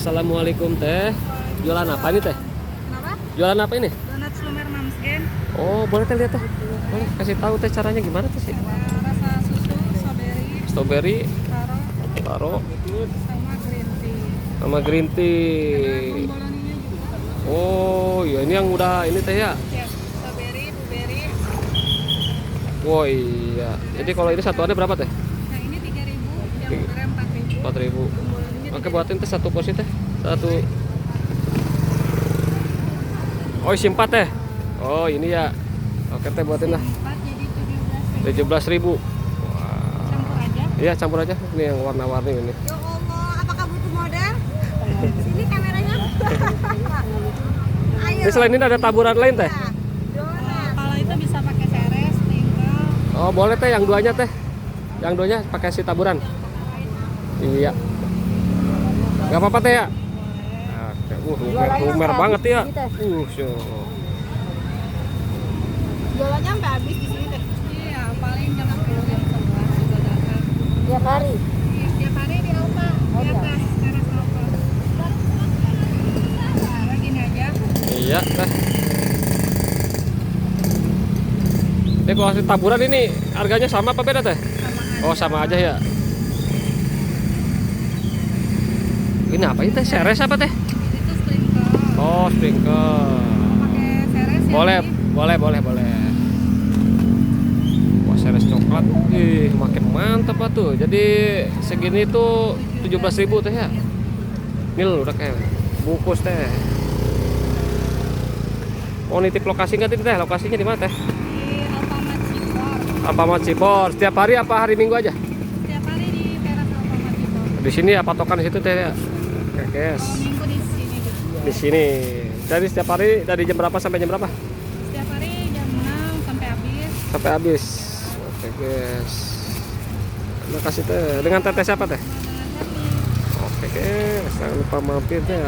Assalamualaikum teh. Jualan apa ini teh? Kenapa? Jualan apa ini? Donat Slumer Mams Gen. Oh, boleh teh lihat teh. Boleh kasih tahu teh caranya gimana teh sih? Ada rasa susu, Strawberry, taro, taro, sama green tea. sama green Ada tea. bomboloninya juga. Oh, ya ini yang udah ini teh ya. Ya, strawberry, blueberry. Oh iya. Jadi kalau ini satuannya berapa teh? Nah, ini 3.000, yang ukuran 4.000. 4.000. Bomboloninya Oke, buatin teh satu porsi teh. Satu. Oh, isi 4 teh. Oh, ini ya. Oke teh buatin lah. 4 jadi 17.000. 17.000. Wah. Campur aja. Iya, campur aja. Ini yang warna-warni ini. Ya Allah, apakah butuh model? Sini kameranya. Ayo. Ini selain ini ada taburan lain teh. Kalau itu bisa pakai seres, sprinkle. Oh, boleh teh yang duanya teh. Yang duanya pakai si taburan. Iya. Gak apa-apa teh ya. Oke. Lumer banget ya. Jualannya sampai habis di sini teh. Iya, paling jam 10 jam 11 juga datang. Tiap hari. Iya, tiap hari di Alfa, di atas teras Alfa. Nah, gini aja. Iya teh. Ini kalau si taburan ini harganya sama apa beda teh? Sama aja. Oh, sama aja ya. Ini apa ini teh? Seres apa teh? Itu sprinkle. Oh, sprinkle. Pakai seres ya. Boleh, ini. boleh. Wah, seres coklat. Ih, makin mantap lah tuh. Jadi segini tuh 17.000 teh ya. Ini loh, udah kayak bungkus teh. Oh, nitip lokasi nggak teh? Lokasinya di mana teh? Di Alfamart Cipor. Alfamart Cipor. Setiap hari apa hari Minggu aja? Setiap hari di teras Alfamart Cipor. Di sini ya patokan di situ teh ya. Oke, guys. Kalau minggu di sini juga. Di sini. Jadi setiap hari dari jam berapa sampai jam berapa? Setiap hari jam 6 sampai habis. Sampai habis. Oke, guys. Terima kasih teh. Dengan teteh siapa teh? Dengan happy. Oke, guys. Jangan lupa mampir teh.